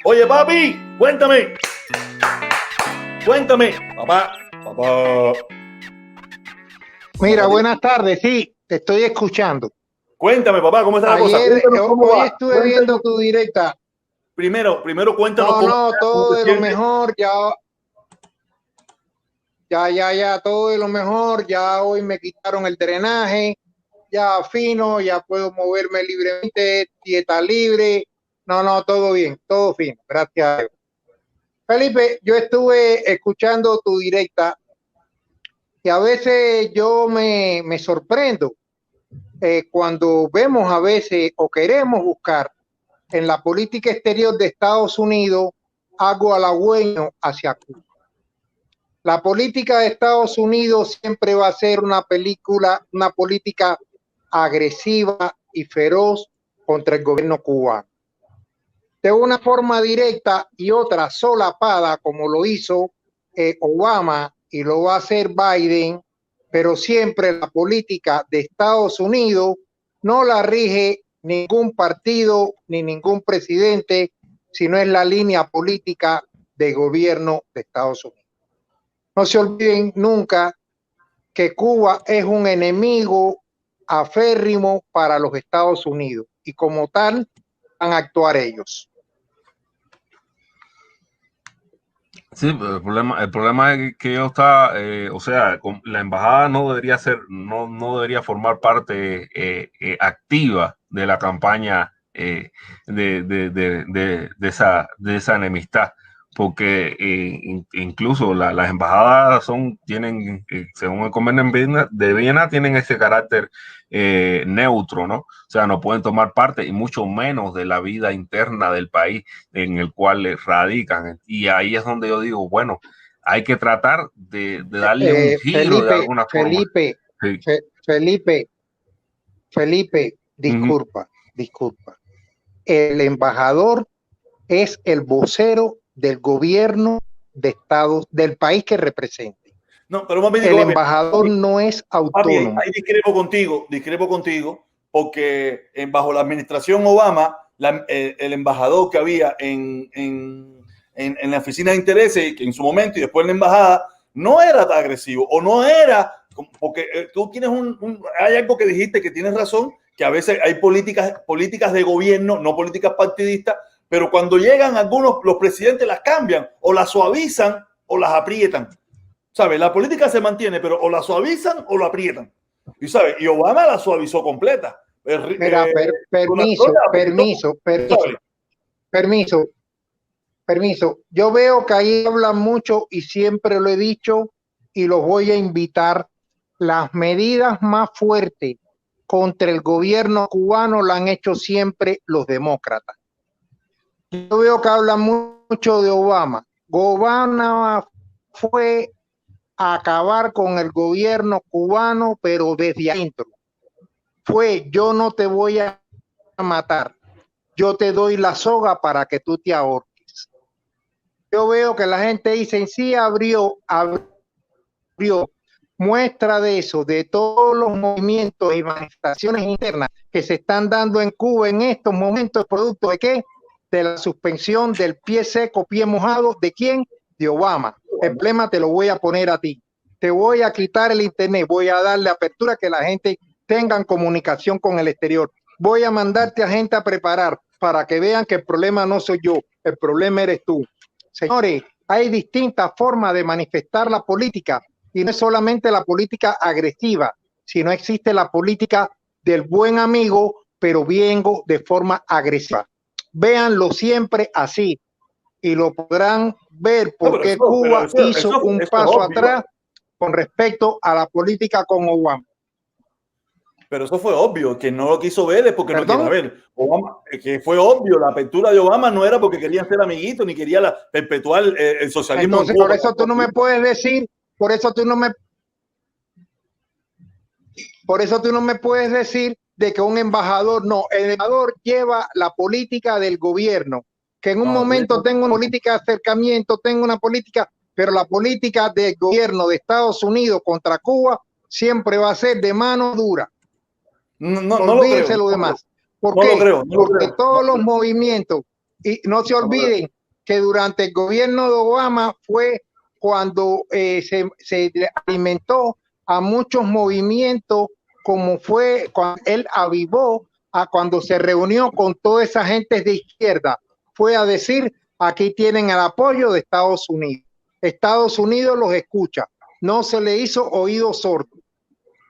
Oye, papi, cuéntame. Cuéntame, papá. Mira, buenas tardes, sí, te estoy escuchando. Cuéntame, papá, ¿cómo está la cosa? Cuéntanos cómo Hoy va. estuve viendo tu directa. Primero cuéntanos cómo Todo te de lo sientes. mejor, todo de lo mejor, ya hoy me quitaron el drenaje, ya fino, ya puedo moverme libremente, dieta libre, todo bien, todo fino, gracias a Dios. Felipe, yo estuve escuchando tu directa y a veces yo me sorprendo cuando vemos a veces o queremos buscar en la política exterior de Estados Unidos algo halagüeño hacia Cuba. La política de Estados Unidos siempre va a ser una política agresiva y feroz contra el gobierno cubano. De una forma directa y otra solapada, como lo hizo Obama y lo va a hacer Biden, pero siempre la política de Estados Unidos no la rige ningún partido ni ningún presidente, sino es la línea política de gobierno de Estados Unidos. No se olviden nunca que Cuba es un enemigo aférrimo para los Estados Unidos y como tal van a actuar ellos. Sí, el problema es que ellos está, o sea, la embajada no debería no debería formar parte activa de la campaña de esa enemistad, porque incluso las embajadas tienen, según el Convenio de Viena, tienen ese carácter neutro, ¿no? O sea, no pueden tomar parte y mucho menos de la vida interna del país en el cual radican. Y ahí es donde yo digo, bueno, hay que tratar de darle un giro de alguna forma. Felipe, disculpa. El embajador es el vocero del gobierno de Estados, del país que represente. No, pero papi, el embajador no es autónomo. Papi, ahí discrepo contigo, porque bajo la administración Obama, el embajador que había en la oficina de intereses, que en su momento y después en la embajada, no era tan agresivo, o no era, porque tú tienes hay algo que dijiste que tienes razón, que a veces hay políticas de gobierno, no políticas partidistas, pero cuando llegan algunos, los presidentes las cambian, o las suavizan, o las aprietan. ¿Sabes? La política se mantiene, pero o la suavizan o la aprietan. Y ¿sabes? Y Obama la suavizó completa. Mira, permiso. Yo veo que ahí hablan mucho y siempre lo he dicho y los voy a invitar. Las medidas más fuertes contra el gobierno cubano la han hecho siempre los demócratas. Yo veo que hablan mucho de Obama. Obama fue a acabar con el gobierno cubano, pero desde adentro. Yo no te voy a matar, yo te doy la soga para que tú te ahorques. Yo veo que la gente dice, sí, abrió muestra de eso, de todos los movimientos y manifestaciones internas que se están dando en Cuba en estos momentos, producto de qué? De la suspensión del pie seco, pie mojado, ¿de quién? De Obama. El problema te lo voy a poner a ti. Te voy a quitar el internet, voy a darle apertura que la gente tenga comunicación con el exterior. Voy a mandarte a gente a preparar para que vean que el problema no soy yo, el problema eres tú. Señores, hay distintas formas de manifestar la política y no es solamente la política agresiva, sino existe la política del buen amigo, pero vengo de forma agresiva. Véanlo siempre así y lo podrán ver porque Cuba hizo un paso atrás con respecto a la política con Obama. Pero eso fue obvio, que no lo quiso ver es porque no quiere ver. Obama, que fue obvio, la apertura de Obama no era porque querían ser amiguitos ni quería perpetuar el socialismo. Entonces, por eso tú no me puedes decir, por eso tú no me puedes decir de que un embajador, no, el embajador lleva la política del gobierno, que en un momento tengo una política de acercamiento, tengo una política, pero la política del gobierno de Estados Unidos contra Cuba siempre va a ser de mano dura. No lo creo. Lo demás. ¿Por qué? Porque todos los movimientos Y no se olviden que durante el gobierno de Obama fue cuando se alimentó a muchos movimientos, como fue cuando él avivó a cuando se reunió con toda esa gente de izquierda. Fue a decir, aquí tienen el apoyo de Estados Unidos. Estados Unidos los escucha. No se le hizo oído sordo.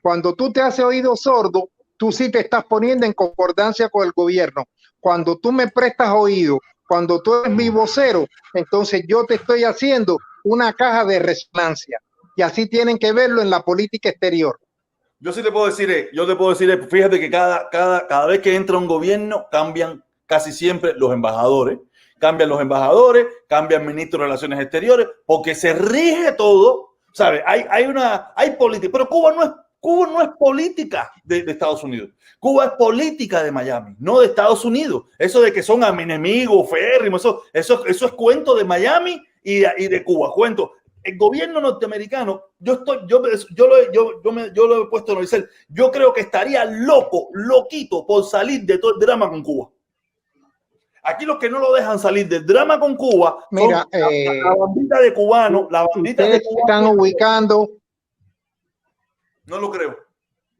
Cuando tú te haces oído sordo, tú sí te estás poniendo en concordancia con el gobierno. Cuando tú me prestas oído, cuando tú eres mi vocero, entonces yo te estoy haciendo una caja de resonancia. Y así tienen que verlo en la política exterior. Yo sí te puedo decir, fíjate que cada vez que entra un gobierno cambian casi siempre los embajadores. Cambian los embajadores, cambian ministros de Relaciones Exteriores, porque se rige todo, ¿sabes? Hay política, pero Cuba no es política de Estados Unidos. Cuba es política de Miami, no de Estados Unidos. Eso de que son enemigos, férrimos, eso es cuento de Miami y de Cuba. Cuento. El gobierno norteamericano, yo lo he puesto en Noicel, yo creo que estaría loquito por salir de todo el drama con Cuba. Aquí los que no lo dejan salir del drama con Cuba, mira, son la bandita de cubano, la bandita de cubano. Están ubicando. No lo creo.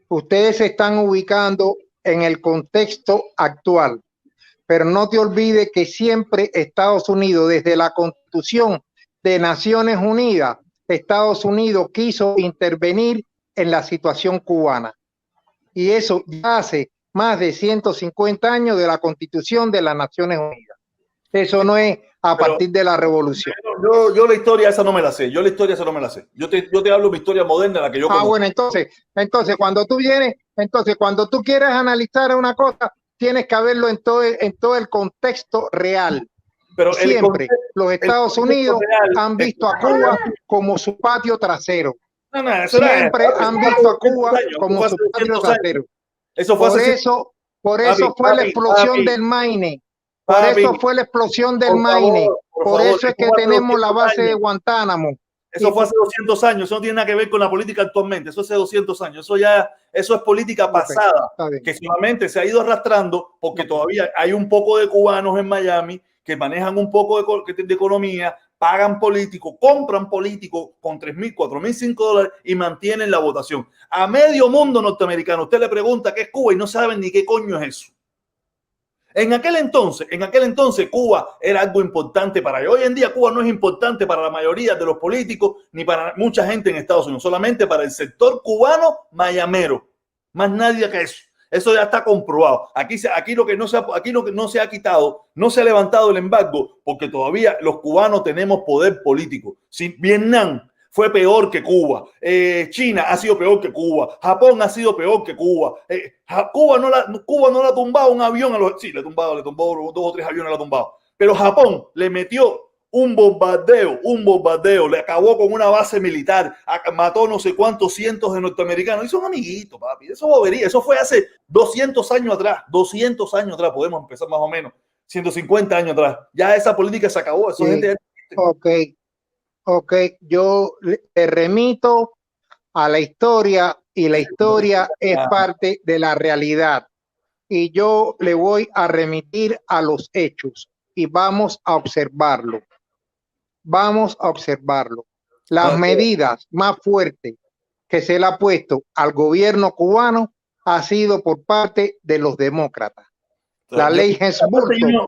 Ustedes se están ubicando en el contexto actual, pero no te olvides que siempre Estados Unidos, desde la Constitución de Naciones Unidas, Estados Unidos quiso intervenir en la situación cubana. Y eso ya hace más de 150 años de la Constitución de las Naciones Unidas. Eso no es a partir de la revolución. Yo la historia esa no me la sé. Yo te hablo de mi historia moderna, la que yo conozco. Bueno, entonces cuando tú vienes, cuando tú quieres analizar una cosa, tienes que verlo en todo el contexto real. Pero siempre los Estados Unidos han visto a Cuba como su patio trasero. Siempre han visto a Cuba como su patio trasero. Por eso fue la explosión del Maine. Por eso fue la explosión del Maine. Por eso es que tenemos la base de Guantánamo. Eso fue hace 200 años. Eso no tiene nada que ver con la política actualmente. Eso hace 200 años. Eso es política pasada, que solamente se ha ido arrastrando porque todavía hay un poco de cubanos en Miami que manejan un poco de economía, pagan políticos, compran políticos con $3,000, $4,000, $5 y mantienen la votación. A medio mundo norteamericano usted le pregunta qué es Cuba y no saben ni qué coño es eso. En aquel entonces Cuba era algo importante para ellos. Hoy en día Cuba no es importante para la mayoría de los políticos ni para mucha gente en Estados Unidos, solamente para el sector cubano mayamero. Más nadie que eso. Eso ya está comprobado. Aquí lo que no se ha quitado, no se ha levantado el embargo, porque todavía los cubanos tenemos poder político. Si Vietnam fue peor que Cuba, China ha sido peor que Cuba, Japón ha sido peor que Cuba. Cuba no la ha tumbado un avión sí, le tumbó 2 o 3 aviones, la ha tumbado. Pero Japón le metió un bombardeo, le acabó con una base militar, mató no sé cuántos cientos de norteamericanos. Y son amiguitos, papi. Eso bobería. Eso fue hace 200 años atrás. 200 años atrás. Podemos empezar más o menos. 150 años atrás. Ya esa política se acabó. Eso sí. Gente... Ok. Yo te remito a la historia y la historia es parte de la realidad. Y yo le voy a remitir a los hechos y vamos a observarlo. Las medidas más fuertes que se le ha puesto al gobierno cubano ha sido por parte de los demócratas. La ley Hess-Burton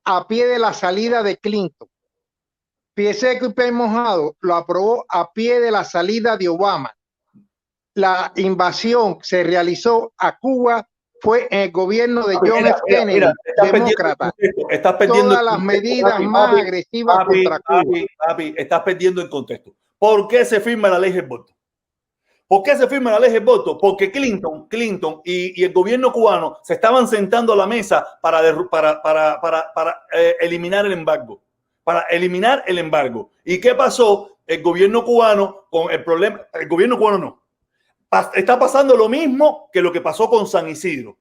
a pie de la salida de Clinton. Pie seco y pie mojado lo aprobó a pie de la salida de Obama. La invasión se realizó a Cuba fue en el gobierno de John F. Kennedy, demócrata. Todas las medidas más agresivas contra Cuba. Papi, estás perdiendo el contexto. ¿Por qué se firma la ley Hess-Burton? Porque Clinton y el gobierno cubano se estaban sentando a la mesa para eliminar el embargo. ¿Y qué pasó? El gobierno cubano con el problema, el gobierno cubano no. Está pasando lo mismo que lo que pasó con San Isidro.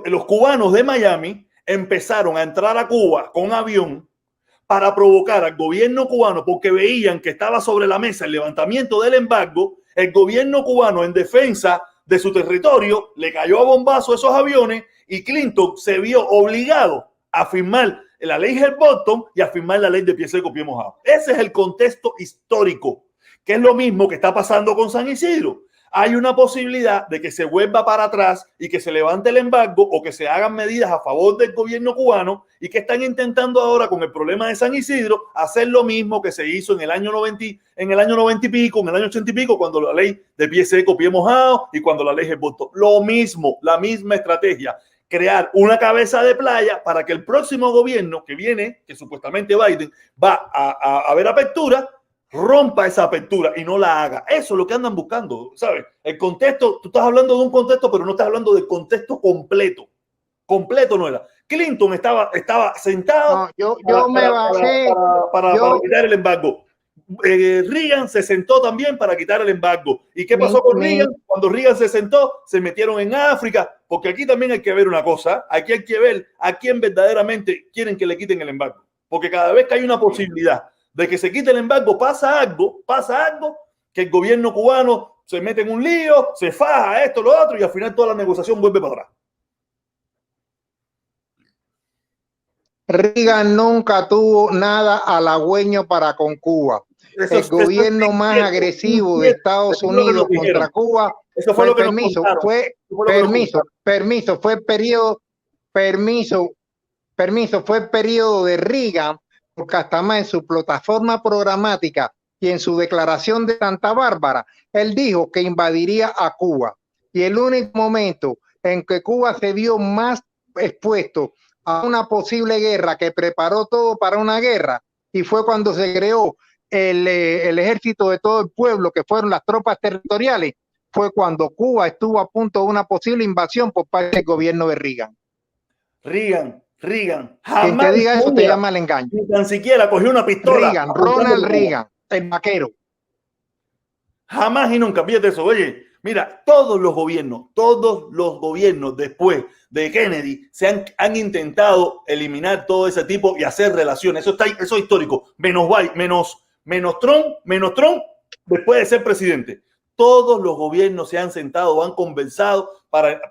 Los cubanos de Miami empezaron a entrar a Cuba con avión para provocar al gobierno cubano porque veían que estaba sobre la mesa el levantamiento del embargo. El gobierno cubano, en defensa de su territorio, le cayó a bombazo esos aviones y Clinton se vio obligado a firmar la ley Hart-Bolton y a firmar la ley de pie seco, pie mojado. Ese es el contexto histórico, que es lo mismo que está pasando con San Isidro. Hay una posibilidad de que se vuelva para atrás y que se levante el embargo o que se hagan medidas a favor del gobierno cubano y que están intentando ahora con el problema de San Isidro hacer lo mismo que se hizo en el año 90 y pico, en el año 80 y pico, cuando la ley de pie seco, pie mojado y cuando la ley Hart-Bolton. Lo mismo, la misma estrategia. Crear una cabeza de playa para que el próximo gobierno que viene, que supuestamente Biden va a ver apertura, rompa esa apertura y no la haga. Eso es lo que andan buscando, ¿sabes? El contexto, tú estás hablando de un contexto, pero no estás hablando del contexto completo. Completo no era. Clinton estaba sentado para quitar el embargo. Reagan se sentó también para quitar el embargo. ¿Y qué pasó con Reagan? Cuando Reagan se sentó, se metieron en África, porque aquí también hay que ver una cosa, aquí hay que ver a quién verdaderamente quieren que le quiten el embargo, porque cada vez que hay una posibilidad de que se quite el embargo, pasa algo, que el gobierno cubano se mete en un lío, se faja esto, lo otro, y al final toda la negociación vuelve para atrás. Reagan nunca tuvo nada halagüeño para con Cuba. El gobierno más agresivo de Estados Unidos contra Cuba fue el periodo de Reagan, porque hasta más en su plataforma programática y en su declaración de Santa Bárbara, él dijo que invadiría a Cuba. Y el único momento en que Cuba se vio más expuesto a una posible guerra, que preparó todo para una guerra, y fue cuando se creó el ejército de todo el pueblo, que fueron las tropas territoriales, fue cuando Cuba estuvo a punto de una posible invasión por parte del gobierno de Reagan. Reagan. Quien te diga eso te llama al engaño. Ni tan siquiera cogió una pistola. Ronald Reagan, el vaquero. Jamás y nunca, fíjate eso. Oye, mira, todos los gobiernos después de Kennedy han intentado eliminar todo ese tipo y hacer relaciones. Eso es histórico. Menos Trump después de ser presidente. Todos los gobiernos se han sentado, han conversado para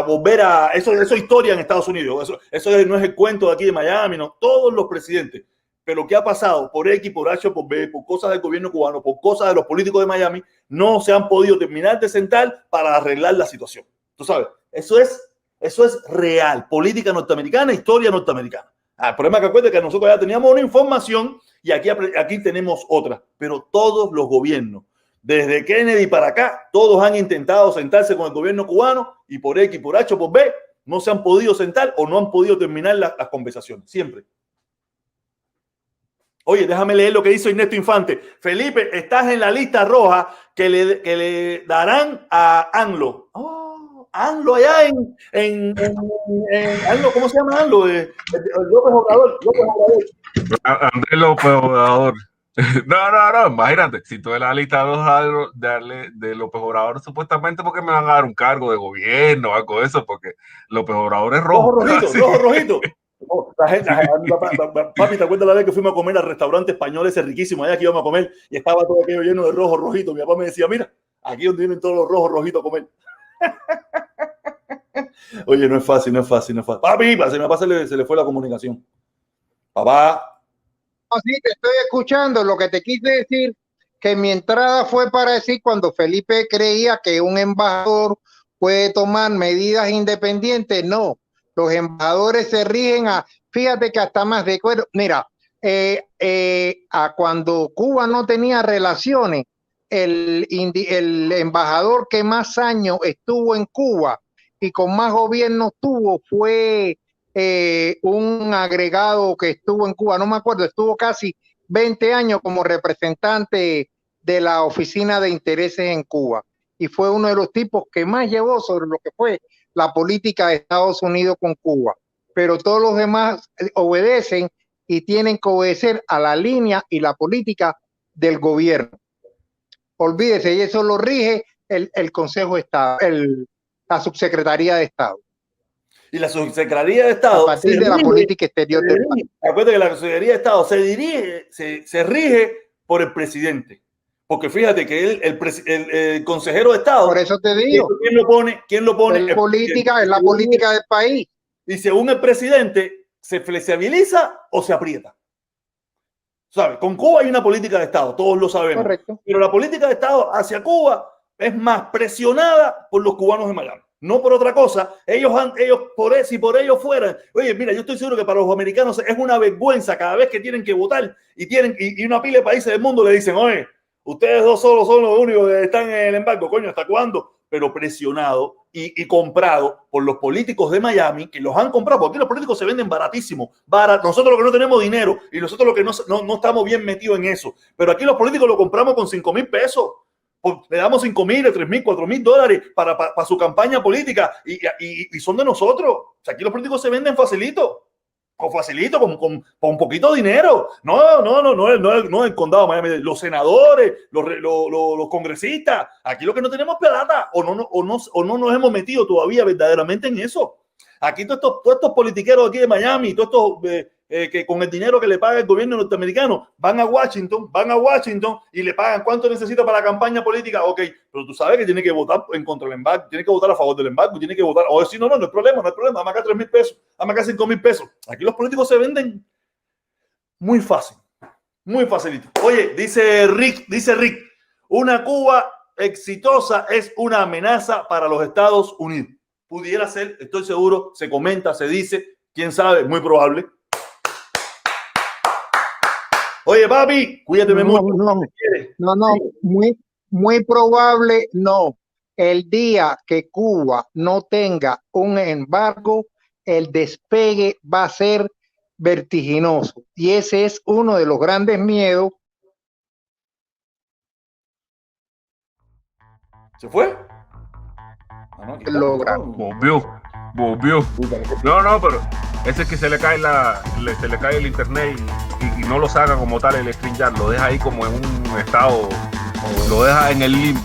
volver a... Eso es historia en Estados Unidos. Eso no es el cuento de aquí de Miami, no. Todos los presidentes. Pero ¿qué ha pasado? Por X, por H, por B, por cosas del gobierno cubano, por cosas de los políticos de Miami, no se han podido terminar de sentar para arreglar la situación. Tú sabes, eso es real. Política norteamericana, historia norteamericana. El problema es que acuérdate que nosotros ya teníamos una información y aquí tenemos otra. Pero todos los gobiernos, desde Kennedy para acá, todos han intentado sentarse con el gobierno cubano y por X, por H, por B, no se han podido sentar o no han podido terminar las conversaciones. Siempre. Oye, déjame leer lo que hizo Ernesto Infante. Felipe, estás en la lista roja que le darán a ANLO. Oh, ANLO allá en ANLO, ¿cómo se llama ANLO? López Obrador. Andrés López Obrador. No, imagínate, si tú en la lista roja de López Obrador, supuestamente porque me van a dar un cargo de gobierno o algo de eso, porque López Obrador es rojo. Rojo rojito. Oh, papi, ¿te acuerdas la vez que fuimos a comer al restaurante español ese riquísimo allá que íbamos a comer y estaba todo aquello lleno de rojo rojito? Mi papá me decía, mira, aquí donde vienen todos los rojos rojitos a comer. Oye, no es fácil. Papi, se me pasa, se le fue la comunicación. Papá. Sí, te estoy escuchando. Lo que te quise decir, que mi entrada fue para decir cuando Felipe creía que un embajador puede tomar medidas independientes. No. Los embajadores se rigen fíjate que hasta más de acuerdo. Mira, cuando Cuba no tenía relaciones, el embajador que más años estuvo en Cuba y con más gobierno tuvo fue un agregado que estuvo en Cuba, no me acuerdo, estuvo casi 20 años como representante de la Oficina de Intereses en Cuba y fue uno de los tipos que más llevó sobre lo que fue la política de Estados Unidos con Cuba, pero todos los demás obedecen y tienen que obedecer a la línea y la política del gobierno. Olvídese, y eso lo rige el Consejo de Estado, la Subsecretaría de Estado. Y la Subsecretaría de Estado, a partir de la política exterior del país. Acuérdate que la Secretaría de Estado se rige por el presidente. Porque fíjate que el consejero de Estado, por eso te digo, ¿quién lo pone? ¿Quién lo pone? es la política del país. Y según el presidente, ¿se flexibiliza o se aprieta? ¿Sabe? Con Cuba hay una política de Estado, todos lo sabemos. Correcto. Pero la política de Estado hacia Cuba es más presionada por los cubanos de Miami. No por otra cosa. Si por ellos fueran, oye, mira, yo estoy seguro que para los americanos es una vergüenza cada vez que tienen que votar y una pila de países del mundo le dicen, oye, ustedes dos solos son los únicos que están en el embargo, coño, ¿hasta cuándo? Pero presionado y comprado por los políticos de Miami, que los han comprado, porque aquí los políticos se venden baratísimo. Nosotros los que no tenemos dinero y nosotros los que no estamos bien metidos en eso, pero aquí los políticos lo compramos con 5,000 pesos. Le damos 5,000, 3,000, 4,000 dólares para su campaña política y son de nosotros. O sea, aquí los políticos se venden facilito, con un poquito de dinero. No el condado de Miami, los senadores, los congresistas. Aquí lo que no tenemos es plata o no nos hemos metido todavía verdaderamente en eso. Aquí todos estos politiqueros aquí de Miami, todos estos que con el dinero que le paga el gobierno norteamericano van a Washington y le pagan cuánto necesita para la campaña política. Ok, pero tú sabes que tiene que votar en contra del embargo, tiene que votar a favor del embargo, tiene que votar, o decir, no hay problema, dame acá 3,000 pesos, dame acá 5,000 pesos. Aquí los políticos se venden muy fácil, muy facilito. Oye, dice Rick, una Cuba exitosa es una amenaza para los Estados Unidos. Pudiera ser, estoy seguro, se comenta, se dice, quién sabe, muy probable. Oye, papi, cuídate mucho. Muy probable no. El día que Cuba no tenga un embargo, el despegue va a ser vertiginoso. Y ese es uno de los grandes miedos. ¿Se fue? Volvió. No, pero ese es que se le cae el internet y no lo saca como tal el StreamYard, lo deja ahí como en un estado, lo deja en el limbo.